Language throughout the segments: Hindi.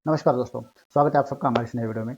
नमस्कार दोस्तों, स्वागत है आप सबका हमारे इस नए वीडियो में।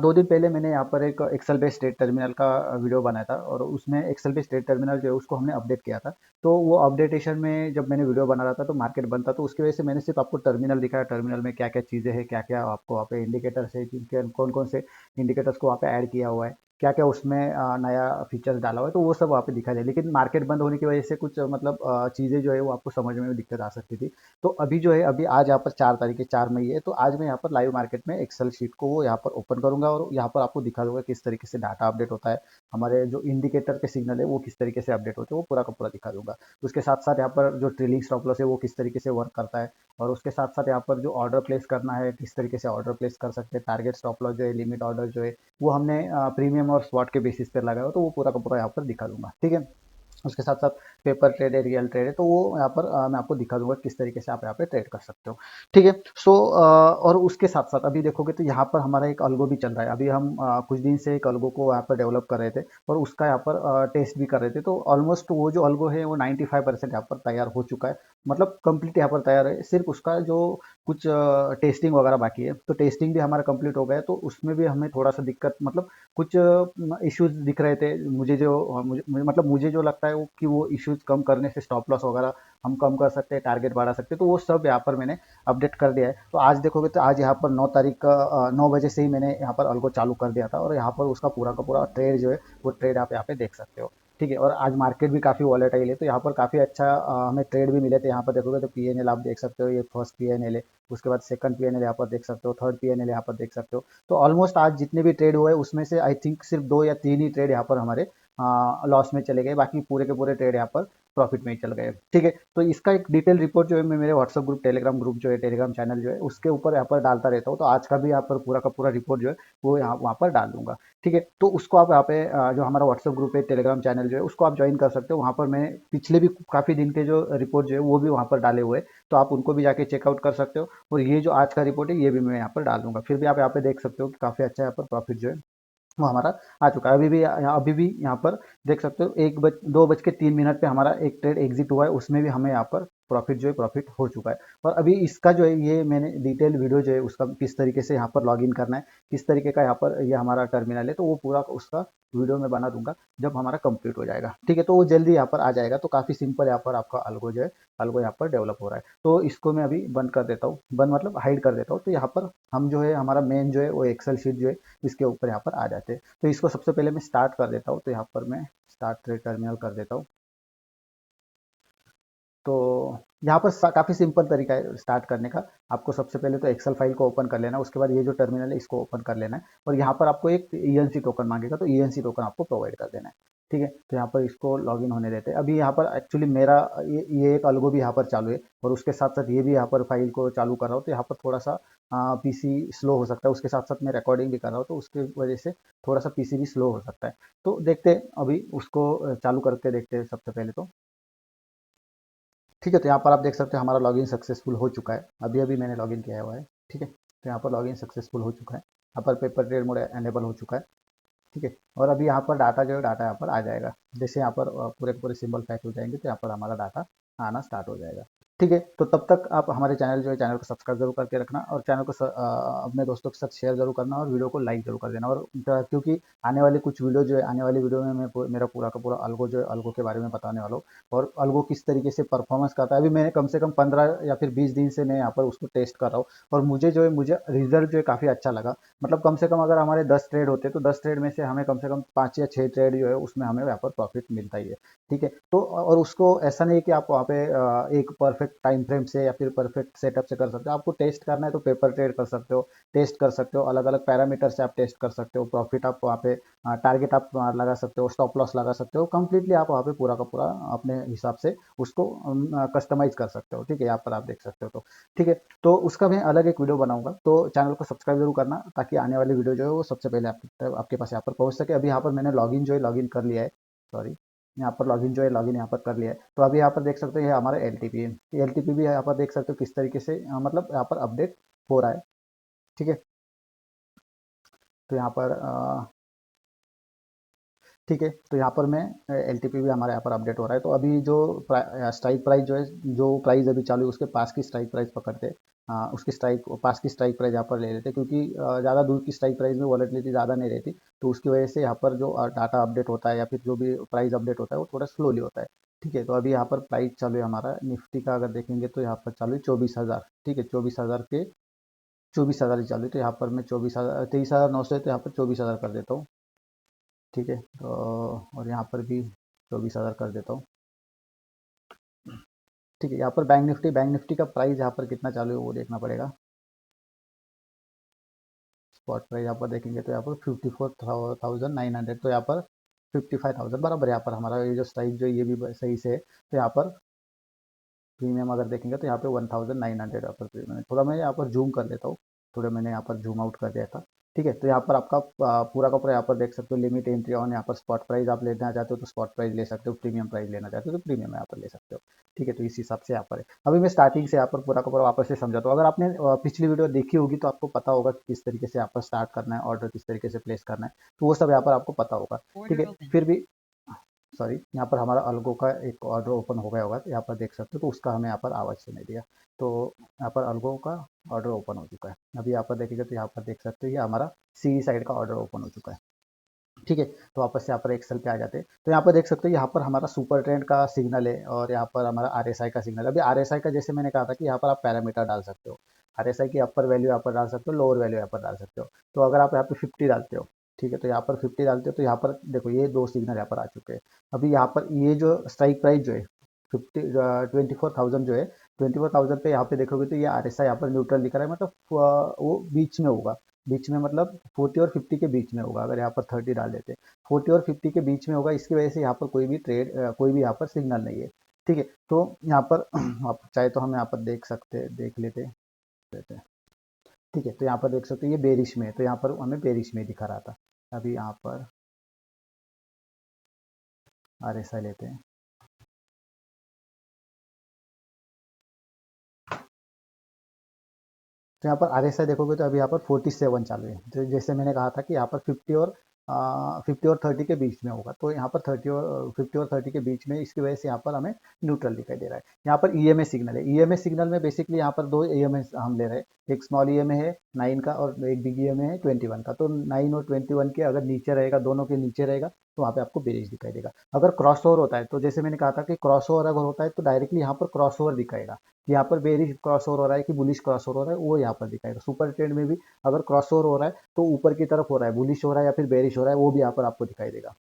2 दिन पहले मैंने यहाँ पर एक एक्सेल बेस्ड ट्रेड टर्मिनल का वीडियो बनाया था और उसमें एक्सेल बेस्ड ट्रेड टर्मिनल जो है उसको हमने अपडेट किया था। तो वो अपडेटेशन में जब मैंने वीडियो बना रहा था तो मार्केट बंद था, तो उसकी वजह से मैंने सिर्फ आपको टर्मिनल दिखाया। टर्मिनल में क्या क्या चीज़ें हैं, क्या क्या आपको वहाँ पे इंडिकेटर्स है, जिनके कौन कौन से इंडिकेटर्स को वहाँ पे ऐड किया हुआ है, क्या क्या उसमें नया फीचर्स डाला हुआ है, तो वो सब वहाँ पे दिखा दिया। लेकिन मार्केट बंद होने की वजह से कुछ मतलब चीज़ें जो है वो आपको समझ में भी दिक्कत आ सकती थी। तो अभी जो है अभी आज यहाँ पर 4 तारीख है, 4 मई है, तो आज मैं यहाँ पर लाइव मार्केट में एक्सेल शीट को वो यहाँ पर ओपन करूंगा और यहाँ पर आपको दिखा दूंगा किस तरीके से डाटा अपडेट होता है। हमारे जो इंडिकेटर के सिग्नल है वो किस तरीके से अपडेट होते हैं वो पूरा का पूरा दिखा दूंगा। उसके साथ साथ यहाँ पर जो ट्रेलिंग स्टॉप लॉस है वो किस तरीके से वर्क करता है, और उसके साथ साथ यहाँ पर जो ऑर्डर प्लेस करना है किस तरीके से ऑर्डर प्लेस कर सकते हैं। टारगेट स्टॉप लॉस जो है, लिमिट ऑर्डर जो है, वो हमने प्रीमियम और स्पॉट के बेसिस पर लगाया हो, तो वो पूरा का पूरा यहाँ पर दिखा दूंगा। ठीक है। उसके साथ साथ पेपर ट्रेड है, रियल ट्रेड है, तो वो यहाँ पर मैं आपको दिखा दूंगा किस तरीके से आप यहाँ पे ट्रेड कर सकते हो। ठीक है। और उसके साथ साथ अभी देखोगे तो यहाँ पर हमारा एक अल्गो भी चल रहा है। अभी हम कुछ दिन से एक अल्गो को यहाँ पर डेवलप कर रहे थे और उसका यहाँ पर टेस्ट भी कर रहे थे। तो ऑलमोस्ट वो जो अल्गो है वो 95% यहाँ पर तैयार हो चुका है, मतलब कंप्लीट यहाँ पर तैयार है। सिर्फ उसका जो कुछ टेस्टिंग वगैरह बाकी है, तो टेस्टिंग भी हमारा कंप्लीट हो गया है। तो उसमें भी हमें थोड़ा सा दिक्कत, मतलब कुछ इश्यूज दिख रहे थे। मुझे जो लगता है वो कि वो इश्यूज कम करने से स्टॉप लॉस वगैरह हम कम कर सकते हैं, टारगेट बढ़ा सकते हैं, तो वो सब यहाँ पर मैंने अपडेट कर दिया है। तो आज देखोगे तो आज यहाँ पर 9 तारीख का 9 बजे से ही मैंने यहाँ पर अल्गो चालू कर दिया था और यहाँ पर उसका पूरा का पूरा ट्रेड जो है वो ट्रेड आप यहाँ पे देख सकते हो। ठीक है। और आज मार्केट भी काफ़ी वॉलेटाइल है, तो यहाँ पर काफ़ी अच्छा हमें ट्रेड भी मिले थे। यहाँ पर देखोगे तो पीएनएल आप देख सकते हो, ये फर्स्ट पीएनएल है। उसके बाद सेकंड पीएनएल यहाँ पर देख सकते हो, थर्ड पीएनएल यहाँ पर देख सकते हो। तो ऑलमोस्ट आज जितने भी ट्रेड हुए उसमें से आई थिंक सिर्फ 2 या 3 ही ट्रेड यहाँ पर हमारे लॉस में चले गए, बाकी पूरे के पूरे ट्रेड यहाँ पर प्रॉफिट में ही चल गए। ठीक है। तो इसका एक डिटेल रिपोर्ट जो है मैं मेरे व्हाट्सएप ग्रुप, टेलीग्राम ग्रुप जो है, टेलीग्राम चैनल जो है उसके ऊपर यहाँ पर डालता रहता हूँ। तो आज का भी यहाँ पर पूरा का पूरा रिपोर्ट जो है वो यहाँ वहाँ पर डाल दूंगा। ठीक है। तो उसको आप यहाँ पे जो हमारा व्हाट्सएप ग्रुप है, टेलीग्राम चैनल जो है, उसको आप ज्वाइन कर सकते हो। वहाँ पर मैं पिछले भी काफ़ी दिन के जो रिपोर्ट जो है वो भी वहाँ पर डाले हुए हैं, तो आप उनको भी जाके चेकआउट कर सकते हो। और ये जो आज का रिपोर्ट है ये भी मैं यहाँ पर डाल दूंगा। फिर भी आप यहाँ पे देख सकते हो कि काफ़ी अच्छा यहाँ पर प्रॉफिट जो है वो हमारा आ चुका है। अभी भी यहाँ पर देख सकते हो 2:03 पे हमारा एक ट्रेड एग्जिट हुआ है, उसमें भी हमें यहाँ पर प्रॉफिट जो है प्रॉफिट हो चुका है। और अभी इसका जो है ये मैंने डिटेल वीडियो जो है उसका किस तरीके से यहाँ पर लॉग इन करना है, किस तरीके का यहाँ पर ये हमारा टर्मिनल है, तो वो पूरा उसका वीडियो में बना दूंगा जब हमारा कंप्लीट हो जाएगा। ठीक है। तो वो जल्दी यहाँ पर आ जाएगा। तो काफ़ी सिंपल यहाँ पर आपका अल्गो जो है, अल्गो यहाँ पर डेवलप हो रहा है। तो इसको मैं अभी बंद कर देता हूँ, बंद मतलब हाइड कर देता हूँ। तो यहाँ पर हम जो है हमारा मेन जो है वो एक्सेल शीट जो है इसके ऊपर यहाँ पर आ जाते हैं। तो इसको सबसे पहले मैं स्टार्ट कर देता हूँ। तो यहाँ पर मैं स्टार्ट ट्रेड टर्मिनल कर देता हूँ। तो यहाँ पर काफ़ी सिंपल तरीका है स्टार्ट करने का। आपको सबसे पहले तो एक्सेल फाइल को ओपन कर लेना है, उसके बाद ये जो टर्मिनल है इसको ओपन कर लेना है और यहाँ पर आपको एक ईएनसी टोकन मांगेगा, तो ईएनसी टोकन आपको प्रोवाइड कर देना है। ठीक है। तो यहाँ पर इसको लॉगिन होने देते हैं। अभी यहाँ पर एक्चुअली मेरा ये एक अल्गो भी यहाँ पर चालू है और उसके साथ साथ ये भी यहाँ पर फाइल को चालू कर रहा हूँ, तो यहाँ पर थोड़ा सा पीसी स्लो हो सकता है। उसके साथ साथ मैं रिकॉर्डिंग भी कर रहा हूँ, तो उसकी वजह से थोड़ा सा पीसी भी स्लो हो सकता है। तो देखते हैं अभी उसको चालू करके देखते हैं सबसे पहले तो। ठीक है। तो यहाँ पर आप देख सकते हो हमारा लॉगिन सक्सेसफुल हो चुका है, अभी अभी मैंने लॉगिन किया हुआ है। ठीक है। तो यहाँ पर लॉगिन सक्सेसफुल हो चुका है, यहाँ पर पेपर ट्रेड मोड एनेबल हो चुका है। ठीक है। और अभी यहाँ पर डाटा जो है डाटा यहाँ पर आ जाएगा। जैसे यहाँ पर पूरे के पूरे सिंबल पैक हो जाएंगे तो यहाँ पर हमारा डाटा आना स्टार्ट हो जाएगा। ठीक है। तो तब तक आप हमारे चैनल जो है, चैनल को सब्सक्राइब जरूर करके रखना और चैनल को अपने दोस्तों के साथ शेयर जरूर करना और वीडियो को लाइक जरूर कर देना। और क्योंकि आने वाली कुछ वीडियो जो है, आने वाली वीडियो में मैं मेरा पूरा का पूरा अल्गो जो है, अल्गो के बारे में बताने वाला हूँ और अल्गो किस तरीके से परफॉर्मेंस करता है। अभी मैंने कम से कम 15 या फिर 20 दिन से मैं यहाँ पर उसको टेस्ट कर रहा हूँ और मुझे रिजल्ट जो है काफ़ी अच्छा लगा। मतलब कम से कम अगर हमारे 10 ट्रेड होते तो 10 ट्रेड में से हमें कम से कम 5 या 6 ट्रेड जो है उसमें हमें यहाँ पर प्रॉफिट मिलता ही है। ठीक है। तो और उसको ऐसा नहीं कि आप वहाँ पे एक परफेक्ट टाइम फ्रेम से या फिर परफेक्ट सेटअप से कर सकते हो। आपको टेस्ट करना है तो पेपर ट्रेड कर सकते हो, टेस्ट कर सकते हो, अलग अलग पैरामीटर से आप टेस्ट कर सकते हो। प्रॉफिट आप वहाँ पे टारगेट आप लगा सकते हो, स्टॉप लॉस लगा सकते हो, कंप्लीटली आप वहाँ पे पूरा का पूरा अपने हिसाब से उसको कस्टमाइज कर सकते हो। ठीक है। यहाँ पर आप देख सकते हो। तो ठीक है। तो उसका मैं अलग एक वीडियो बनाऊंगा, तो चैनल को सब्सक्राइब जरूर करना ताकि आने वाली वीडियो जो है वो सबसे पहले आपके पास यहाँ पर पहुंच सके। अभी यहाँ पर मैंने लॉगिन जो है लॉगिन कर लिया है, सॉरी, यहाँ पर लॉगिन जो है लॉगिन यहाँ पर कर लिया है। तो अभी यहाँ पर देख सकते हो ये हमारा एल टी पी है। एल टी पी भी यहाँ पर देख सकते हो किस तरीके से मतलब यहाँ पर अपडेट हो रहा है। ठीक है। तो यहाँ पर ठीक है। तो यहाँ पर मैं एलटीपी भी हमारे यहाँ पर अपडेट हो रहा है। तो अभी जो स्ट्राइक प्राइस जो है, जो प्राइस अभी चालू है उसके पास की स्ट्राइक प्राइस पकड़ते, उसकी स्ट्राइक पास की स्ट्राइक प्राइस यहाँ पर ले लेते, क्योंकि ज़्यादा दूर की स्ट्राइक प्राइस में वॉलेटिलिटी ज़्यादा नहीं रहती। तो उसकी वजह से यहाँ पर जो डाटा अपडेट होता है या फिर जो भी प्राइस अपडेट होता है वो थोड़ा स्लोली होता है। ठीक है। तो अभी यहाँ पर प्राइस चालू है हमारा निफ्टी का, अगर देखेंगे तो यहाँ पर चालू है 24,000। ठीक है, 24,000 के 24,000 ही चालू है। तो यहाँ पर मैं 24,000, 23,900 है तो यहाँ पर 24,000 कर देता हूँ। ठीक है। तो और यहाँ पर भी 24,000 कर देता हूँ। ठीक है। यहाँ पर बैंक निफ्टी का प्राइस यहाँ पर कितना चालू है वो देखना पड़ेगा। स्पॉट प्राइस यहाँ पर देखेंगे तो यहाँ पर 54,900, तो यहाँ पर 55,000 बराबर। यहाँ पर हमारा ये जो स्ट्राइक जो ये भी सही से है। तो यहाँ पर प्रीमियम अगर देखेंगे तो यहाँ पे 1,900 यहाँ पर प्रीमियम। थोड़ा मैं यहाँ पर जूम कर लेता हूँ, थोड़ा मैंने यहाँ पर जूम आउट कर दिया था। ठीक है। तो यहाँ पर आपका पूरा का पूरा यहाँ पर देख सकते हो लिमिट एंट्री ऑन। यहाँ पर स्पॉट प्राइस आप लेना चाहते हो तो स्पॉट प्राइस ले सकते हो, प्रीमियम प्राइस लेना चाहते हो तो प्रीमियम यहाँ पर ले सकते हो। ठीक है। तो इस हिसाब से यहाँ पर है। अभी मैं स्टार्टिंग से यहाँ पर पूरा का पूरा वापस से समझाता हूँ। अगर आपने पिछली वीडियो देखी होगी तो आपको पता होगा कि किस तरीके से यहाँ पर स्टार्ट करना है, ऑर्डर किस तरीके से प्लेस करना है, तो वो सब यहाँ पर आपको पता होगा। ठीक है। फिर भी सॉरी, यहाँ पर हमारा अल्गो का एक ऑर्डर ओपन हो गया होगा, तो यहाँ पर देख सकते हो, तो उसका हमें यहाँ पर आवाज़ सुनाई दिया। तो यहाँ पर अल्गो का ऑर्डर ओपन हो चुका है। अभी यहाँ पर देखेंगे तो यहाँ पर देख सकते हो ये हमारा सी साइड का ऑर्डर ओपन हो चुका है। ठीक है। तो वापस से यहाँ पर एक्सेल पे आ जाते हैं। तो यहाँ पर देख सकते हो यहाँ पर हमारा सुपर ट्रेंड का सिग्नल है और यहाँ पर हमारा आरएसआई का सिग्नल है। अभी आरएसआई का जैसे मैंने कहा था कि यहाँ पर आप पैरामीटर डाल सकते हो, आरएसआई की अपर वैल्यू यहाँ पर डाल सकते हो, लोअर वैल्यू यहाँ पर डाल सकते हो। तो अगर आप यहाँ पे 50 डालते हो, ठीक है, तो यहाँ पर 50 डालते हो तो यहाँ पर देखो ये दो सिग्नल यहाँ पर आ चुके हैं। अभी यहाँ पर ये जो स्ट्राइक प्राइस जो है 24,000 जो है, 24,000 पे यहाँ पे देखोगे तो ये आरएसआई यहाँ पर न्यूट्रल दिख रहा है, मतलब वो बीच में होगा। बीच में मतलब 40 और 50 के बीच में होगा। अगर यहाँ पर 30 डाल देते, 40 और 50 के बीच में होगा, इसकी वजह से यहाँ पर कोई भी ट्रेड कोई भी यहाँ पर सिग्नल नहीं है। ठीक है। तो यहाँ पर आप चाहे तो हम यहाँ पर देख लेते हैं। ठीक है। तो यहाँ पर देख सकते हो ये बेरिश में है, तो यहाँ पर हमें बेरिश में दिखा रहा था। अभी यहाँ पर आरएसआई लेते हैं। तो यहाँ पर आरएसआई देखोगे तो अभी यहाँ पर 47 चालू है। तो जैसे मैंने कहा था कि यहाँ पर 50 और 30 के बीच में होगा, तो यहाँ पर 50 और 30 के बीच में, इसकी वजह से यहाँ पर हमें न्यूट्रल दिखाई दे रहा है। यहाँ पर ईएमए सिग्नल है। ईएमए सिग्नल में बेसिकली यहाँ पर दो ईएमए हम ले रहे हैं, एक स्मॉल ईएमए है 9 का और एक बिग ईएमए है 21 का। तो 9 और 21 के अगर नीचे रहेगा, दोनों के नीचे रहेगा, तो वहाँ पे आपको बेरिश दिखाई देगा। अगर क्रॉस ओवर होता है, तो जैसे मैंने कहा था कि क्रॉस ओवर अगर होता है तो डायरेक्टली यहाँ पर क्रॉस ओवर दिखाएगा कि यहाँ पर बेरिश क्रॉस ओवर हो रहा है कि बुलिश क्रॉस ओवर हो रहा है, वो यहाँ पर दिखाएगा। सुपर ट्रेंड में भी अगर क्रॉस ओवर हो रहा है तो ऊपर की तरफ हो रहा है, बुलिश हो रहा है या फिर बेरिश हो रहा है, वो भी यहाँ पर आपको दिखाई देगा।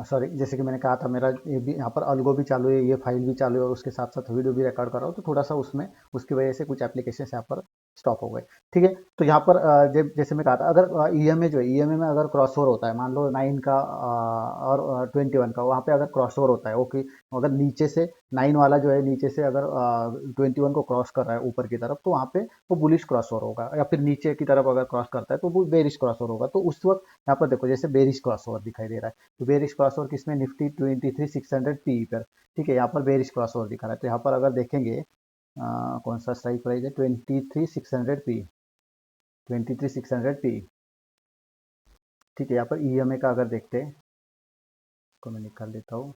सॉरी, जैसे कि मैंने कहा था मेरा ये भी यहाँ पर अल्गो भी चालू है, ये फाइल भी चालू है और उसके साथ साथ वीडियो भी रिकॉर्ड कर रहा हूँ, तो थोड़ा सा उसमें उसकी वजह से कुछ एप्लीकेशन यहाँ पर स्टॉप हो गए। ठीक है। तो यहाँ पर जैसे मैं कहा था, अगर ईएमए जो है, ईएमए में अगर क्रॉस ओवर होता है, मान लो 9 का और 21 का, वहाँ पे अगर क्रॉस ओवर होता है, ओके, अगर नीचे से 9 वाला जो है नीचे से अगर 21 को क्रॉस कर रहा है ऊपर की तरफ, तो वहाँ पे वो बुलिश क्रॉस ओवर होगा, या फिर नीचे की तरफ अगर क्रॉस करता है तो वो बेरिश क्रॉस ओवर होगा। तो उस वक्त यहाँ पर देखो जैसे बेरिश क्रॉस ओवर दिखाई दे रहा है, तो बेरिश क्रॉस ओवर किसमें, निफ्टी 23,600 पी पर। ठीक है। यहाँ पर बेरिश क्रॉस ओवर दिखा रहा है। तो यहाँ पर अगर देखेंगे कौन सा स्ट्राइक प्राइस है, 23,600 पी, 23,600 पी। ठीक है। यहाँ पर ईएमए का अगर देखते हैं, इसको मैं निकाल देता हूँ।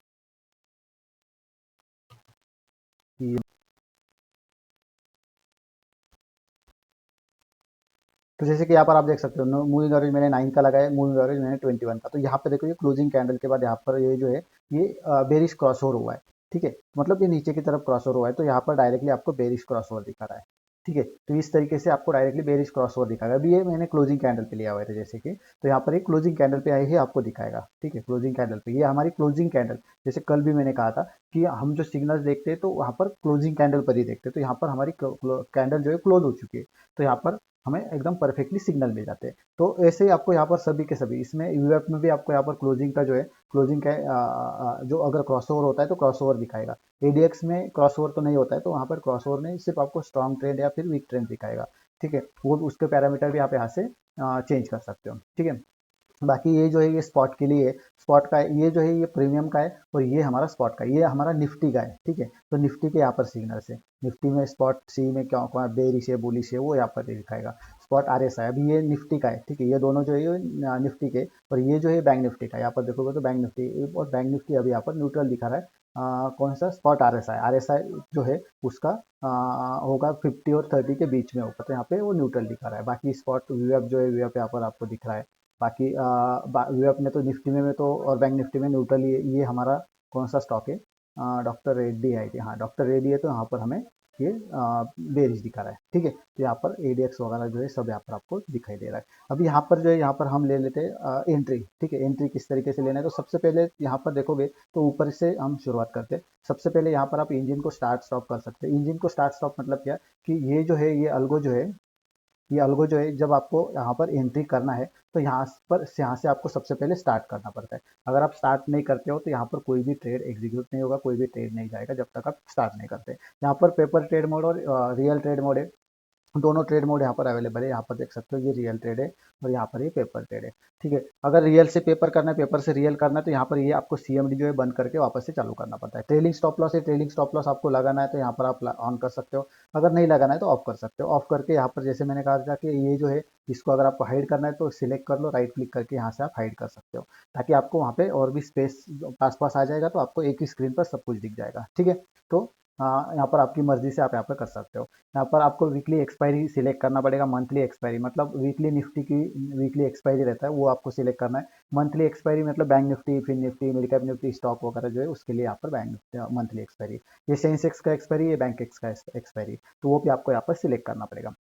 तो जैसे कि यहाँ पर आप देख सकते हो मूविंग एवरेज मैंने 9 का लगाया, मूविंग एवरेज मैंने 21 का। तो यहाँ पे देखो ये क्लोजिंग कैंडल के बाद यहाँ पर ये जो है ये बेरिश क्रॉस ओवर हुआ है। ठीक है। मतलब ये नीचे की तरफ क्रॉस ओवर हुआ है, तो यहाँ पर डायरेक्टली आपको बेरिश क्रॉस ओवर दिखा रहा है। ठीक है। तो इस तरीके से आपको डायरेक्टली बेरिश क्रॉस ओवर दिखाएगा। अभी ये मैंने क्लोजिंग कैंडल पे लिया हुआ है जैसे कि, तो यहाँ पर एक क्लोजिंग कैंडल पे आई ही आपको दिखाएगा। ठीक है। क्लोजिंग कैंडल पे ये हमारी क्लोजिंग कैंडल, जैसे कल भी मैंने कहा था कि हम जो सिग्नल्स देखते हैं तो वहाँ पर क्लोजिंग कैंडल पर ही देखते हैं। तो यहाँ पर हमारी कैंडल जो है क्लोज हो चुकी है, तो यहाँ पर हमें एकदम परफेक्टली सिग्नल मिल जाते हैं। तो ऐसे ही आपको यहाँ पर सभी के सभी, इसमें यूएफ में भी आपको यहाँ पर क्लोजिंग का जो है, क्लोजिंग का जो अगर क्रॉस ओवर होता है तो क्रॉस ओवर दिखाएगा। एडीएक्स में क्रॉस ओवर तो नहीं होता है, तो वहाँ पर क्रॉस ओवर नहीं, सिर्फ आपको स्ट्रॉन्ग ट्रेंड या फिर वीक ट्रेंड दिखाएगा। ठीक है। वो उसके पैरामीटर भी आप यहाँ से चेंज कर सकते हो। ठीक है। बाकी ये जो है ये स्पॉट के लिए, स्पॉट का है, ये जो है ये प्रीमियम का है और ये हमारा स्पॉट का है, ये हमारा निफ्टी का है। ठीक है। तो निफ्टी के यहाँ पर सिग्नल्स है। निफ्टी में स्पॉट सी में क्या क्या बेरिश है बुलिश है वो यहाँ पर दिखाएगा। स्पॉट RSI अभी ये निफ्टी का है, ठीक है, ये दोनों जो है ये निफ्टी के, और ये जो है बैंक निफ्टी का। यहाँ पर देखोगे तो बैंक निफ्टी, और बैंक निफ्टी अभी यहाँ पर न्यूट्रल दिखा रहा है। कौन सा स्पॉट RSI जो है उसका होगा 50 और 30 के बीच में होगा, तो यहाँ पे वो न्यूट्रल दिखा रहा है। बाकी स्पॉट वीएफ जो है वीएफ यहाँ पर आपको दिख रहा है। बाकी वीएफ में तो निफ्टी में तो और बैंक निफ्टी में न्यूट्रल, ये हमारा कौन सा स्टॉक है, डॉक्टर रेड्डी है, हाँ डॉक्टर रेड्डी है, तो यहाँ पर हमें ये बेरिश दिखा रहा है, ठीक है। तो यहाँ पर ADX वगैरह जो है सब यहाँ पर आपको दिखाई दे रहा है। अभी यहाँ पर जो है यहाँ पर हम ले लेते हैं एंट्री, ठीक है। एंट्री किस तरीके से लेना है, तो सबसे पहले यहाँ पर देखोगे तो ऊपर से हम शुरुआत करते हैं। सबसे पहले यहाँ पर आप इंजन को स्टार्ट स्टॉप कर सकते हैं। इंजन को स्टार्ट स्टॉप मतलब क्या, कि ये जो है ये अल्गो जो है, ये अल्गो जो है जब आपको यहाँ पर एंट्री करना है तो यहाँ से आपको सबसे पहले स्टार्ट करना पड़ता है। अगर आप स्टार्ट नहीं करते हो तो यहाँ पर कोई भी ट्रेड एग्जीक्यूट नहीं होगा, कोई भी ट्रेड नहीं जाएगा जब तक आप स्टार्ट नहीं करते। यहाँ पर पेपर ट्रेड मोड और रियल ट्रेड मोड है, दोनों ट्रेड मोड यहाँ पर अवेलेबल है। यहाँ पर देख सकते हो ये रियल ट्रेड है और यहाँ पर ये पेपर ट्रेड है, ठीक है। अगर रियल से पेपर करना है, पेपर से रियल करना है, तो यहाँ पर ये आपको CMD जो है बंद करके वापस से चालू करना पड़ता है। ट्रेलिंग स्टॉप लॉस है, ट्रेलिंग स्टॉप लॉस आपको लगाना है तो यहाँ पर आप ऑन कर सकते हो, अगर नहीं लगाना है तो ऑफ कर सकते हो। ऑफ करके यहाँ पर जैसे मैंने कहा था कि ये जो है इसको अगर आपको हाइड करना है तो सिलेक्ट कर लो, राइट क्लिक करके यहाँ से आप हाइड कर सकते हो, ताकि आपको वहाँ पे और भी स्पेस पास पास आ जाएगा, तो आपको एक ही स्क्रीन पर सब कुछ दिख जाएगा, ठीक है। तो यहाँ पर आपकी मर्जी से आप यहाँ पर कर सकते हो। यहाँ पर आपको वीकली एक्सपायरी सिलेक्ट करना पड़ेगा। मंथली एक्सपायरी मतलब वीकली निफ्टी की वीकली एक्सपायरी रहता है, वो आपको सिलेक्ट करना है। मंथली एक्सपायरी मतलब Bank Nifty, Fin Nifty, mid cap Nifty, stock वगैरह जो है उसके लिए यहाँ पर बैंक मंथली एक्सपायरी। ये सेंसेक्स का एक्सपायरी, ये बैंक एक्स का एक्सपायरी, तो वो भी आपको यहाँ पर सिलेक्ट करना पड़ेगा।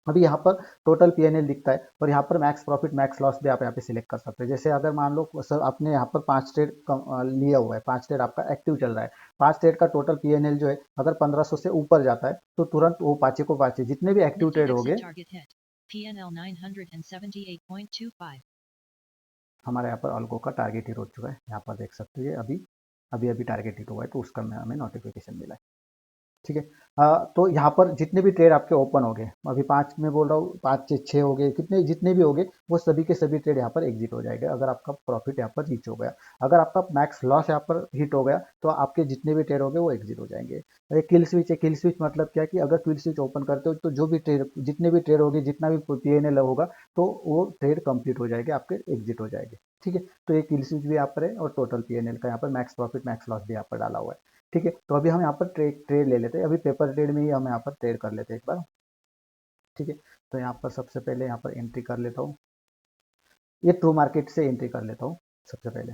अभी यहाँ पर टोटल PNL दिखता है, और यहाँ पर मैक्स प्रॉफिट मैक्स लॉस भी आप यहाँ पे सिलेक्ट कर सकते हैं। जैसे अगर मान लो सर आपने यहाँ पर 5 ट्रेड लिया हुआ है, 5 ट्रेड आपका एक्टिव चल रहा है, 5 ट्रेड का टोटल PNL जो है अगर 1500 से ऊपर जाता है तो तुरंत वो पाँचे को पाँचे जितने भी एक्टिव ट्रेड हो गए, हमारे यहाँ पर अल्गो का टारगेट हिट हो चुका है। यहाँ पर देख सकते हैं अभी अभी अभी टारगेट हिट हुआ है, तो उसका हमें नोटिफिकेशन मिला है, ठीक है। तो यहाँ पर जितने भी ट्रेड आपके ओपन हो गए, अभी 5 में बोल रहा हूँ, 5 से 6 हो गए, कितने जितने भी हो गए वो सभी के सभी ट्रेड यहाँ पर एग्जिट हो जाएंगे, अगर आपका प्रॉफिट यहाँ पर रीच हो गया। अगर आपका मैक्स लॉस यहाँ पर हिट हो गया तो आपके जितने भी ट्रेड हो गए वो एग्जिट हो जाएंगे। एक किल स्विच है, किल स्विच मतलब क्या, कि अगर किल स्विच ओपन करते हो तो जो भी ट्रेड, जितने भी ट्रेड होगी, जितना भी PNL होगा, तो वो ट्रेड कंप्लीट हो जाएगी, आपके एग्जिट हो जाएंगे, ठीक है। तो ये किल स्विच भी यहाँ पर है, और टोटल PNL का यहाँ पर मैक्स प्रॉफिट मैक्स लॉस भी यहाँ पर डाला हुआ है, ठीक है। तो अभी हम यहाँ पर ट्रेड ट्रेड ले लेते हैं, अभी पेपर ट्रेड में ही हम यहाँ पर ट्रेड कर लेते हैं एक बार, ठीक है। तो यहाँ पर सबसे पहले यहाँ पर एंट्री कर लेता हूँ, ये ट्रू मार्केट से एंट्री कर लेता हूँ सबसे पहले,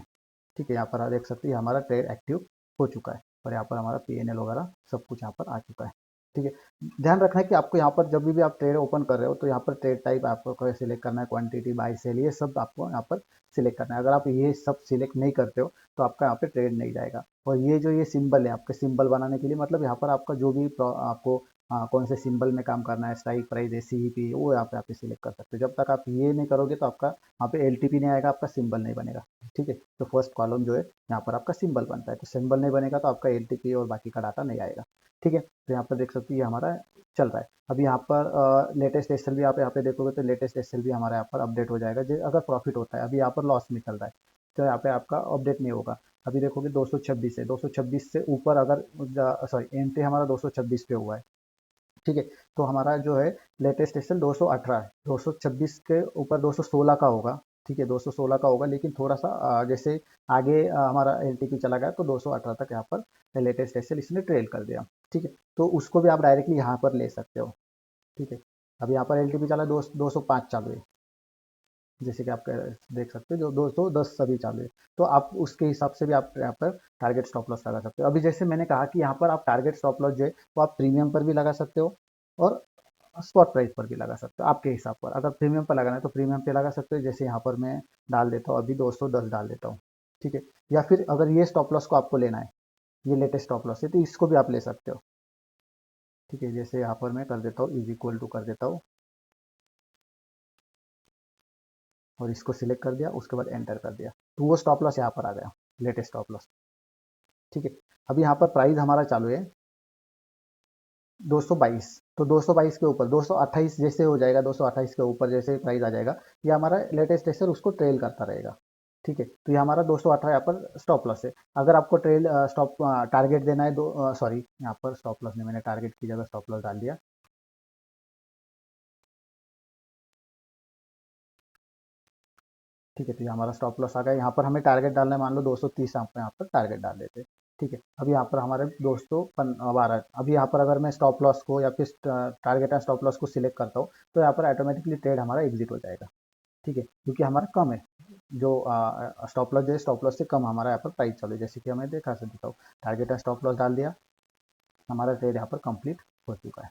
ठीक है। यहाँ पर आप देख सकते हैं हमारा ट्रेड एक्टिव हो चुका है, और यहाँ पर हमारा PNL वगैरह सब कुछ यहाँ पर आ चुका है, ठीक है। ध्यान रखना है कि आपको यहाँ पर जब भी आप ट्रेड ओपन कर रहे हो तो यहाँ पर ट्रेड टाइप आपको सिलेक्ट करना है, क्वांटिटी, बाय सेल, ये सब आपको यहाँ पर सिलेक्ट करना है। अगर आप ये सब सिलेक्ट नहीं करते हो तो आपका यहाँ पे ट्रेड नहीं जाएगा। और ये जो ये सिंबल है, आपके सिंबल बनाने के लिए, मतलब यहाँ पर आपका जो भी आपको कौन से सिंबल में काम करना है, स्ट्राइक प्राइस है, CEP, वो यहाँ पे सिलेक्ट कर सकते हो। जब तक आप ये नहीं करोगे तो आपका यहाँ पे LTP नहीं आएगा, आपका सिंबल नहीं बनेगा, ठीक है। तो फर्स्ट कॉलम जो है यहाँ पर आपका सिंबल बनता है, तो सिंबल नहीं बनेगा तो आपका LTP और बाकी का डाटा नहीं आएगा, ठीक है। तो यहाँ पर देख सकते हो ये हमारा चल रहा है। अभी यहाँ पर लेटेस्ट SL भी आप यहाँ पे देखोगे तो लेटेस्ट SL भी हमारा यहाँ पर अपडेट हो जाएगा, जो अगर प्रॉफिट होता है। अभी यहाँ पर लॉस में चल रहा है तो यहाँ पे आपका अपडेट नहीं होगा। अभी देखोगे 226 है, 226 से ऊपर अगर, सॉरी, एंट्री हमारा 226 पे हुआ है, ठीक है। तो हमारा जो है लेटेस्ट SL 218 है, 226 के ऊपर 216 का होगा, ठीक है, 216 का होगा। लेकिन थोड़ा सा जैसे आगे हमारा LTP चला गया तो 218 तक यहाँ पर लेटेस्ट SL इसने ट्रेल कर दिया, ठीक है। तो उसको भी आप डायरेक्टली यहाँ पर ले सकते हो, ठीक है। अभी यहाँ पर LTP चला 205 चालू है, जैसे कि आप देख सकते हो, जो 210 सभी चालू है। तो आप उसके हिसाब से भी आप यहाँ पर टारगेट स्टॉप लॉस लगा सकते हो। अभी जैसे मैंने कहा कि यहाँ पर आप टारगेट स्टॉप लॉस जो है वो आप प्रीमियम पर भी लगा सकते हो, और स्पॉट प्राइस पर भी लगा सकते हो आपके हिसाब पर। अगर प्रीमियम पर लगाना है तो प्रीमियम पे लगा सकते हो, जैसे यहाँ पर मैं डाल देता हूँ, अभी 210 डाल देता हूँ, ठीक है। या फिर अगर ये स्टॉप लॉस को आपको लेना है, ये लेटेस्ट स्टॉप लॉस है, तो इसको भी आप ले सकते हो, ठीक है। जैसे यहाँ पर मैं कर देता हूँ, = कर देता हूँ, और इसको सिलेक्ट कर दिया, उसके बाद एंटर कर दिया, तो वो स्टॉप लॉस यहाँ पर आ गया, लेटेस्ट स्टॉप लॉस, ठीक है। अभी यहाँ पर प्राइस हमारा चालू है 222, तो 222 के ऊपर 228 जैसे हो जाएगा, 228 के ऊपर जैसे प्राइस आ जाएगा, ये हमारा लेटेस्ट है सर, उसको ट्रेल करता रहेगा, ठीक है। तो ये हमारा 218 यहाँ पर स्टॉप लॉस है। अगर आपको ट्रेल स्टॉप टारगेट देना है, दो सॉरी यहाँ पर स्टॉप लॉस नहीं, मैंने टारगेट की जगह स्टॉप लॉस डाल दिया। ठीक है, तो ये हमारा स्टॉप लॉस आ गया। यहाँ पर हमें टारगेट डालना है, मान लो 230 आप यहाँ पर टारगेट डाल देते हैं। ठीक है, अब यहाँ पर हमारे 212, अभी यहाँ पर अगर मैं स्टॉप लॉस को या फिर टारगेट एंड स्टॉप लॉस को सिलेक्ट करता हूँ तो यहाँ पर ऑटोमेटिकली ट्रेड हमारा एग्जिट हो जाएगा। ठीक है, क्योंकि हमारा कम है, जो स्टॉप लॉस जो है स्टॉप लॉस से कम हमारा यहाँ पर प्राइस चालू है। जैसे कि हमें देखा सकता हूँ, टारगेट एंड स्टॉप लॉस डाल दिया, हमारा ट्रेड यहाँ पर कंप्लीट हो चुका है।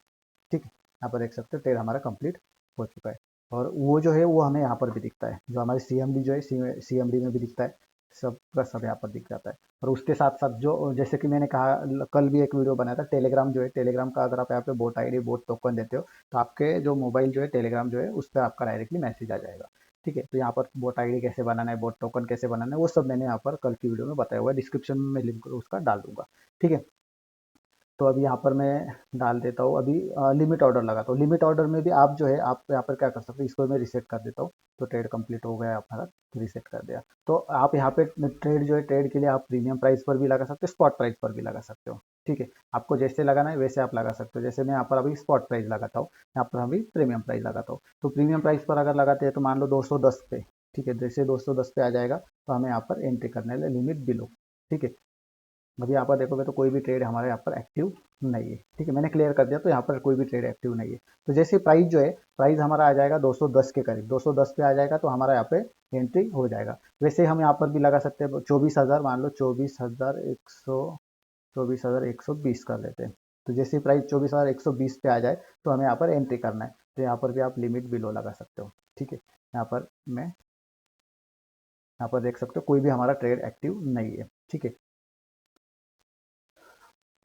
ठीक है, यहाँ पर देख सकते हो ट्रेड हमारा कंप्लीट हो चुका है। और वो जो है वो हमें यहाँ पर भी दिखता है, जो हमारे सीएमडी जो है सीएमडी में भी दिखता है, सब का सब यहाँ पर दिख जाता है। और उसके साथ साथ जो जैसे कि मैंने कहा, कल भी एक वीडियो बनाया था, टेलीग्राम जो है, टेलीग्राम का अगर आप यहाँ पे बोट आईडी बोट टोकन देते हो तो आपके जो मोबाइल जो है टेलीग्राम जो है उस पर आपका डायरेक्टली मैसेज आ जाएगा। ठीक है, तो यहाँ पर बोट आईडी कैसे बनाना है, बोट टोकन कैसे बनाना है, वो सब मैंने यहाँ पर कल की वीडियो में बताया हुआ है, डिस्क्रिप्शन में लिंक उसका डाल दूंगा। ठीक है, तो अभी यहाँ पर मैं डाल देता हूँ, अभी लिमिट ऑर्डर लगाता हूँ। लिमिट ऑर्डर में भी आप जो है आप यहाँ पर क्या कर सकते हो, इसको मैं रिसेट कर देता हूँ, तो ट्रेड कंप्लीट हो गया हमारा, रिसेट कर दिया। तो आप यहाँ पे ट्रेड जो है, ट्रेड के लिए आप प्रीमियम प्राइस पर भी लगा सकते हो, स्पॉट प्राइस पर भी लगा सकते हो। ठीक है, आपको जैसे लगाना है वैसे आप लगा सकते हो। जैसे मैं यहाँ पर अभी स्पॉट प्राइस लगाता हूँ, यहाँ पर अभी प्रीमियम प्राइस लगाता हूँ। तो प्रीमियम प्राइस पर अगर लगाते हैं तो मान लो 210 पे, ठीक है, जैसे 210 पे आ जाएगा तो हमें यहाँ पर एंट्री करने है, लिमिट बिलो। ठीक है, अभी यहाँ पर देखोगे तो कोई भी ट्रेड हमारे यहाँ पर एक्टिव नहीं है। ठीक है, मैंने क्लियर कर दिया, तो यहाँ पर कोई भी ट्रेड एक्टिव नहीं है। तो जैसे प्राइस जो है, प्राइस हमारा आ जाएगा 210 के करीब, 210 पे आ जाएगा तो हमारा यहाँ पे एंट्री हो जाएगा। वैसे हम यहाँ पर भी लगा सकते हैं 24,000, मान लो 24,120 कर लेते हैं। तो जैसे प्राइस 24,120 पे आ जाए तो हमें यहाँ पर एंट्री करना है, तो यहाँ पर भी आप लिमिट बिलो लगा सकते हो। ठीक है, यहाँ पर मैं यहाँ पर देख सकते हो कोई भी हमारा ट्रेड एक्टिव नहीं है। ठीक है,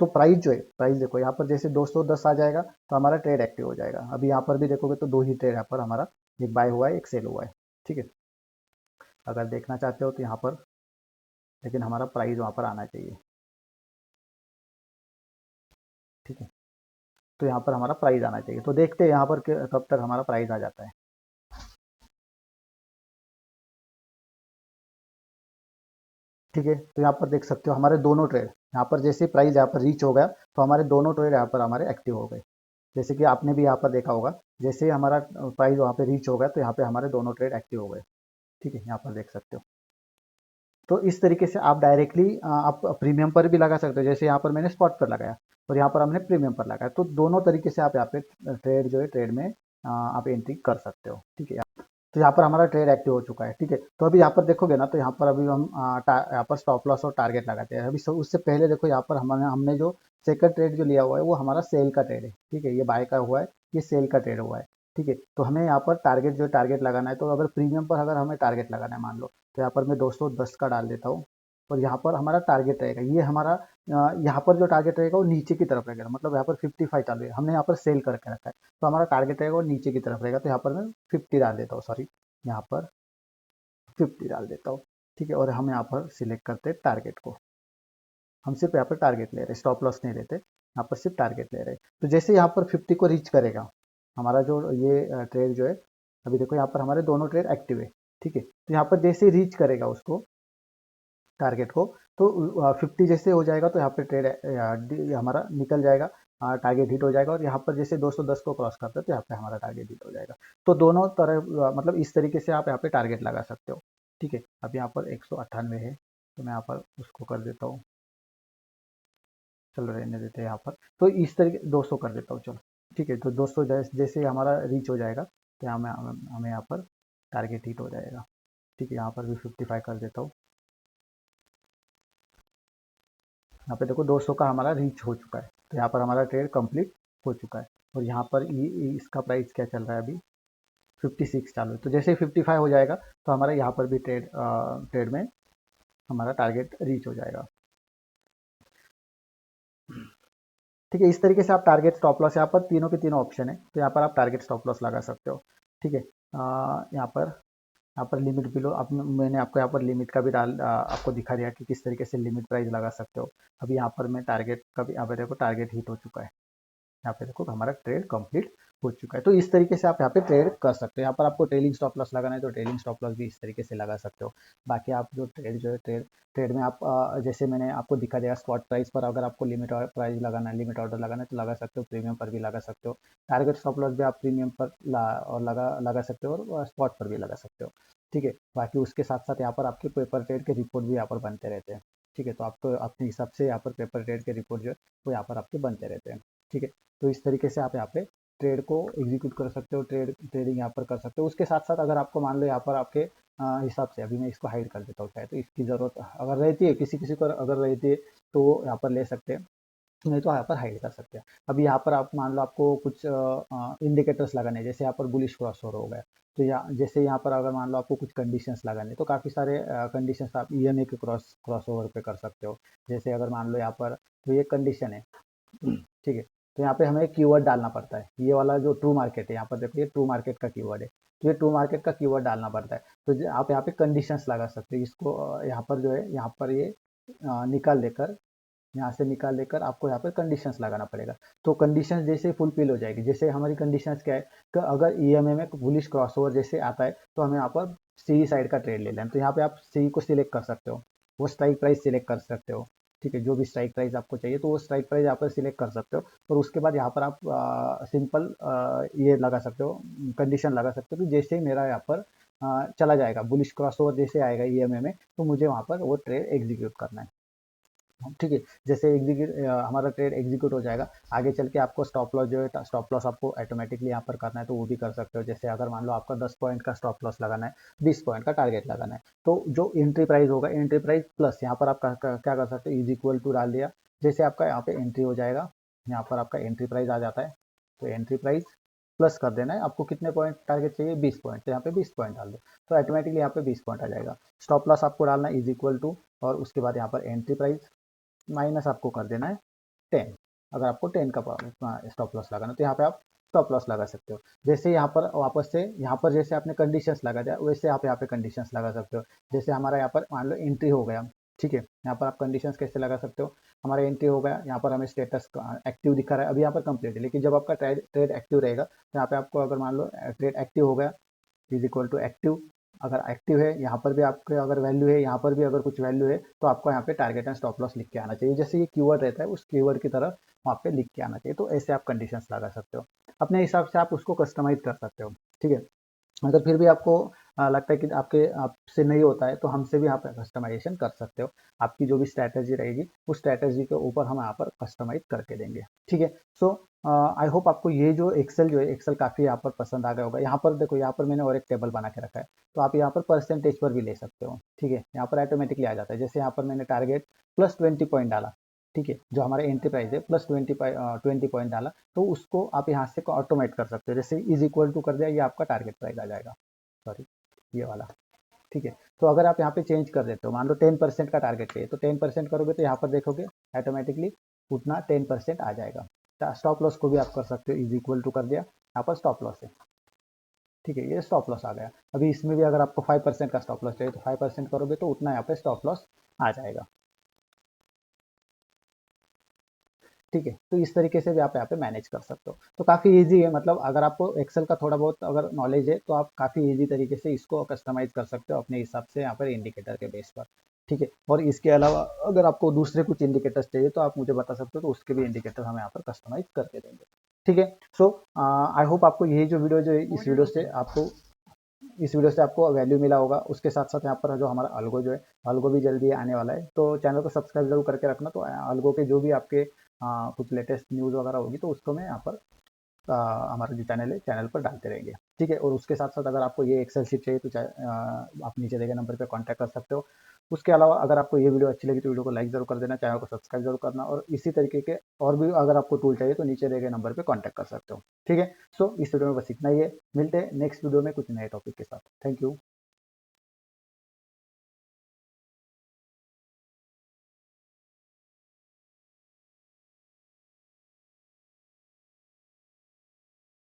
तो प्राइस जो है, प्राइस देखो यहाँ पर जैसे 210 आ जाएगा तो हमारा ट्रेड एक्टिव हो जाएगा। अभी यहाँ पर भी देखोगे तो दो ही ट्रेड यहाँ पर हमारा, एक बाय हुआ है, एक सेल हुआ है। ठीक है, अगर देखना चाहते हो तो यहाँ पर, लेकिन हमारा प्राइस वहाँ पर आना चाहिए। ठीक है, तो यहाँ पर हमारा प्राइस आना चाहिए, तो देखते हैं यहाँ पर कब तक हमारा प्राइस आ जाता है। ठीक है, तो यहाँ पर देख सकते हो हमारे दोनों ट्रेड, यहाँ पर जैसे प्राइस यहाँ पर रीच हो गया तो हमारे दोनों ट्रेड यहाँ पर हमारे एक्टिव हो गए। जैसे कि आपने भी यहाँ पर देखा होगा, जैसे ही हमारा प्राइस वहाँ पे रीच हो गया तो यहाँ पे हमारे दोनों ट्रेड एक्टिव हो गए। ठीक है, यहाँ पर देख सकते हो। तो इस तरीके से आप डायरेक्टली आप प्रीमियम पर भी लगा सकते हो, जैसे यहाँ पर मैंने स्पॉट पर लगाया और यहाँ पर हमने प्रीमियम पर लगाया, तो दोनों तरीके से आप यहाँ पे ट्रेड जो है, ट्रेड में आप एंट्री कर सकते हो। ठीक है, तो यहाँ पर हमारा ट्रेड एक्टिव हो चुका है। ठीक है, तो अभी यहाँ पर देखोगे ना, तो यहाँ पर अभी हम यहाँ पर स्टॉप लॉस और टारगेट लगाते हैं। अभी उससे पहले देखो यहाँ पर हमने हमने जो सेकंड ट्रेड जो लिया हुआ है वो हमारा सेल का ट्रेड है। ठीक है, ये बाय का हुआ है, ये सेल का ट्रेड हुआ है। ठीक है, तो हमें यहाँ पर टारगेट जो टारगेट लगाना है, तो अगर प्रीमियम पर अगर हमें टारगेट लगाना है, मान लो, तो यहाँ पर मैं 210 का डाल देता हूँ और यहाँ पर हमारा टारगेट रहेगा, ये हमारा यहाँ पर जो टारगेट रहेगा वो नीचे की तरफ रहेगा, मतलब यहाँ पर 55 चालू है, हमने यहाँ पर सेल करके रखा है, तो हमारा टारगेट रहेगा वो नीचे की तरफ रहेगा। तो यहाँ पर मैं 50 डाल देता हूँ, सॉरी, यहाँ पर 50 डाल देता हूँ। ठीक है, और हम यहाँ पर सिलेक्ट करते हैं टारगेट को, हम सिर्फ यहाँ पर टारगेट ले रहे हैं, स्टॉप लॉस नहीं लेते, यहाँ पर सिर्फ टारगेट ले रहे हैं। तो जैसे यहाँ पर 50 को रीच करेगा हमारा जो ये ट्रेड जो है, अभी देखो यहाँ पर हमारे दोनों ट्रेड एक्टिव है। ठीक है, तो यहाँ पर जैसे रीच करेगा उसको, टारगेट को, तो 50 जैसे हो जाएगा तो यहाँ पे ट्रेड हमारा निकल जाएगा, टारगेट हिट हो जाएगा। और यहाँ पर जैसे 210 को क्रॉस करते हैं तो यहाँ पे हमारा टारगेट हिट हो जाएगा। तो दोनों तरह मतलब इस तरीके से आप यहाँ पे टारगेट लगा सकते हो। ठीक है, अब यहाँ पर 198 है, तो मैं यहाँ पर उसको कर देता हूँ, चलो रहने देते हैं यहाँ पर, तो इस तरीके 200 कर देता हूँ, चलो। ठीक है, तो 200 जैसे हमारा रीच हो जाएगा तो यहाँ हमें यहाँ पर टारगेट हिट हो जाएगा। ठीक है, यहाँ पर भी 55 कर देता हूँ। यहाँ पे देखो 200 का हमारा रीच हो चुका है, तो यहाँ पर हमारा ट्रेड कंप्लीट हो चुका है। और यहाँ पर इसका प्राइस क्या चल रहा है अभी, 56 चालू है। तो जैसे ही 55 हो जाएगा तो हमारा यहाँ पर भी ट्रेड ट्रेड में हमारा टारगेट रीच हो जाएगा। ठीक है, इस तरीके से आप टारगेट स्टॉप लॉस, यहाँ पर तीनों के तीनों ऑप्शन है, तो यहाँ पर आप टारगेट स्टॉप लॉस लगा सकते हो। ठीक है, यहाँ पर लिमिट बिलो मैंने आपको यहाँ पर लिमिट का भी आपको दिखा दिया कि किस तरीके से लिमिट प्राइस लगा सकते हो। अभी यहाँ पर मैं टारगेट का भी, यहाँ पर देखो टारगेट हिट हो चुका है, यहाँ पे देखो हमारा ट्रेड कंप्लीट हो चुका है। तो इस तरीके से आप यहाँ पे ट्रेड कर सकते हो। यहाँ पर आपको ट्रेलिंग स्टॉप लॉस लगाना है तो ट्रेलिंग स्टॉप लॉस भी इस तरीके से लगा सकते हो। बाकी आप जो है ट्रेड ट्रेड में आप जैसे मैंने आपको दिखा दिया स्पॉट प्राइस पर अगर आपको लिमिट प्राइस लगाना है, लिमिट ऑर्डर लगाना है तो लगा सकते हो, प्रीमियम पर भी लगा सकते हो। टारगेट स्टॉप लॉस भी आप प्रीमियम पर और लगा सकते हो और स्पॉट पर भी लगा सकते हो। ठीक है, बाकी उसके साथ साथ यहाँ पर आपके पेपर ट्रेड के रिपोर्ट भी यहाँ पर बनते रहते हैं। ठीक है, तो आपको अपने हिसाब से यहाँ पर पेपर ट्रेड के रिपोर्ट जो है वो यहाँ पर आपके बनते रहते हैं। ठीक है, तो इस तरीके से आप यहाँ पे ट्रेड को एग्जीक्यूट कर सकते हो, ट्रेडिंग यहाँ पर कर सकते हो। उसके साथ साथ अगर आपको मान लो यहाँ पर आपके हिसाब से अभी मैं इसको हाइड कर देता हूँ, चाहे तो इसकी ज़रूरत अगर रहती है किसी किसी को, अगर रहती है तो यहाँ पर ले सकते हैं, नहीं तो यहाँ पर हाइड कर सकते हैं। अभी यहाँ पर आप मान लो आपको कुछ इंडिकेटर्स लगाने हैं, जैसे यहाँ पर बुलिश क्रॉस ओवर हो गया, तो जैसे यहाँ पर अगर मान लो आपको कुछ कंडीशंस लगाने तो काफ़ी सारे कंडीशंस आप ईएमए के क्रॉस ओवर पे कर सकते हो। जैसे अगर मान लो यहाँ पर तो ये कंडीशन है, ठीक है, तो यहाँ पे हमें कीवर्ड डालना पड़ता है। ये वाला जो ट्रू मार्केट है, यहाँ पर देखो ये ट्रू मार्केट का कीवर्ड है, तो ये ट्रू मार्केट का कीवर्ड डालना पड़ता है। तो आप यहाँ पे कंडीशंस लगा सकते हो। इसको यहाँ पर जो है यहाँ पर ये निकाल देकर, यहाँ से निकाल देकर आपको यहाँ पर कंडीशंस लगाना पड़ेगा। तो कंडीशंस जैसे फुलफिल हो जाएगी, जैसे हमारी कंडीशंस क्या है कि अगर ईएमए में बुलिश क्रॉसओवर जैसे आता है तो हमें यहाँ पर सी साइड का ट्रेड ले लेना है, तो यहाँ पे आप सी को सिलेक्ट कर सकते हो, वो स्ट्राइक प्राइस सिलेक्ट कर सकते हो। ठीक है, जो भी स्ट्राइक प्राइस आपको चाहिए तो वो स्ट्राइक प्राइस यहाँ पर सिलेक्ट कर सकते हो। और उसके बाद यहाँ पर आप सिंपल ये लगा सकते हो, कंडीशन लगा सकते हो कि जैसे ही मेरा यहाँ पर चला जाएगा बुलिश क्रॉसओवर जैसे आएगा ईएमए में, तो मुझे वहाँ पर वो ट्रेड एग्जीक्यूट करना है। ठीक है, जैसे हमारा ट्रेड एग्जीक्यूट हो जाएगा, आगे चल के आपको स्टॉप लॉस जो है स्टॉप लॉस आपको ऑटोमेटिकली यहाँ पर करना है तो वो भी कर सकते हो। जैसे अगर मान लो आपका 10 पॉइंट का स्टॉप लॉस लगाना है, 20 पॉइंट का टारगेट लगाना है, तो जो एंट्री प्राइस होगा, एंट्री प्राइस प्लस यहाँ पर आप क्या कर सकते हो, इज इक्वल टू डाल दिया। जैसे आपका यहाँ पे एंट्री हो जाएगा, यहाँ पर आपका एंट्री प्राइस आ जाता है, तो एंट्री प्राइस प्लस कर देना है। आपको कितने पॉइंट टारगेट चाहिए, 20 पॉइंट, तो यहाँ पे 20 पॉइंट डाल दो, तो ऑटोमेटिकली यहाँ पे 20 पॉइंट आ जाएगा। स्टॉप लॉस आपको डालना है इज इक्वल टू, और उसके बाद यहाँ पर एंट्री प्राइस माइनस आपको कर देना है 10। अगर आपको 10 का स्टॉप लॉस लगाना तो यहाँ पे आप स्टॉप लॉस लगा सकते हो। जैसे यहाँ पर वापस से यहाँ पर जैसे आपने कंडीशंस लगा दिया वैसे आप यहाँ पे कंडीशंस लगा सकते हो। जैसे हमारा यहाँ पर मान लो एंट्री हो गया, ठीक है, यहाँ पर आप कंडीशंस कैसे लगा सकते हो, हमारा एंट्री हो गया, यहाँ पर हमें स्टेटस एक्टिव दिखा रहा है, अभी यहाँ पर कंप्लीट है, लेकिन जब आपका ट्रेड एक्टिव रहेगा तो यहाँ पे आपको अगर मान लो ट्रेड एक्टिव हो गया इज इक्वल टू एक्टिव, अगर एक्टिव है यहाँ पर भी आपके अगर वैल्यू है, यहाँ पर भी अगर कुछ वैल्यू है, तो आपको यहाँ पे टारगेट एंड स्टॉप लॉस लिख के आना चाहिए। जैसे ये कीवर्ड रहता है उस कीवर्ड की तरह वहाँ पे लिख के आना चाहिए। तो ऐसे आप कंडीशंस लगा सकते हो, अपने हिसाब से आप उसको कस्टमाइज कर सकते हो। ठीक है, अगर फिर भी आपको लगता है कि आपसे नहीं होता है तो हमसे भी यहाँ पर कस्टमाइजेशन कर सकते हो। आपकी जो भी स्ट्रैटेजी रहेगी उस स्ट्रैटेजी के ऊपर हम यहाँ पर कस्टमाइज करके देंगे। ठीक है, सो आई होप आपको ये जो है एक्सेल काफ़ी यहाँ पर पसंद आ गया होगा। यहाँ पर देखो, यहाँ पर मैंने और एक टेबल बना के रखा है, तो आप यहाँ पर परसेंटेज पर भी ले सकते हो। ठीक है, यहाँ पर ऑटोमेटिकली आ जाता है। जैसे यहाँ पर मैंने टारगेट +20 पॉइंट डाला, ठीक है, जो हमारा एंट्री प्राइस है +20 पॉइंट डाला, तो उसको आप यहाँ से ऑटोमेट कर सकते हो। जैसे इज इक्वल टू कर दिया, ये आपका टारगेट प्राइस आ जाएगा, सॉरी ये वाला। ठीक है, तो अगर आप यहाँ पे चेंज कर देते हो, मान लो 10% का टारगेट चाहिए तो 10% करोगे तो यहाँ पर देखोगे ऑटोमेटिकली उतना 10% आ जाएगा। स्टॉप लॉस को भी आप कर सकते हो, इज इक्वल टू कर दिया, यहाँ पर स्टॉप लॉस है। ठीक है, ये स्टॉप लॉस आ गया। अभी इसमें भी अगर आपको 5% का स्टॉप लॉस चाहिए तो 5% करोगे तो उतना यहाँ पे स्टॉप लॉस आ जाएगा। ठीक है, तो इस तरीके से भी आप यहाँ पे मैनेज कर सकते हो। तो काफ़ी इजी है, मतलब अगर आपको एक्सेल का थोड़ा बहुत अगर नॉलेज है तो आप काफ़ी इजी तरीके से इसको कस्टमाइज कर सकते हो अपने हिसाब से यहाँ पर इंडिकेटर के बेस पर। ठीक है, और इसके अलावा अगर आपको दूसरे कुछ इंडिकेटर्स चाहिए तो आप मुझे बता सकते हो, तो उसके भी इंडिकेटर हम यहाँ पर कस्टमाइज करके देंगे। ठीक है, सो आई होप आपको ये जो वीडियो जो है इस वीडियो से आपको वैल्यू मिला होगा। उसके साथ साथ यहाँ पर जो हमारा अल्गो जो है, अल्गो भी जल्दी आने वाला है, तो चैनल को सब्सक्राइब जरूर करके रखना। तो अल्गो के जो भी आपके कुछ लेटेस्ट न्यूज़ वगैरह होगी तो उसको मैं यहाँ पर हमारा जो चैनल है चैनल पर डालते रहेंगे। ठीक है, और उसके साथ साथ अगर आपको ये एक्सेल शीट चाहिए तो आप नीचे दिए गए नंबर पे कांटेक्ट कर सकते हो। उसके अलावा अगर आपको ये वीडियो अच्छी लगी तो वीडियो को लाइक जरूर कर देना, चैनल को सब्सक्राइब जरूर करना, और इसी तरीके के और भी अगर आपको टूल चाहिए तो नीचे दिए गए नंबर पे कांटेक्ट कर सकते हो। ठीक है, सो इस वीडियो में बस इतना ही है, मिलते हैं नेक्स्ट वीडियो में कुछ नए टॉपिक के साथ। Thank you.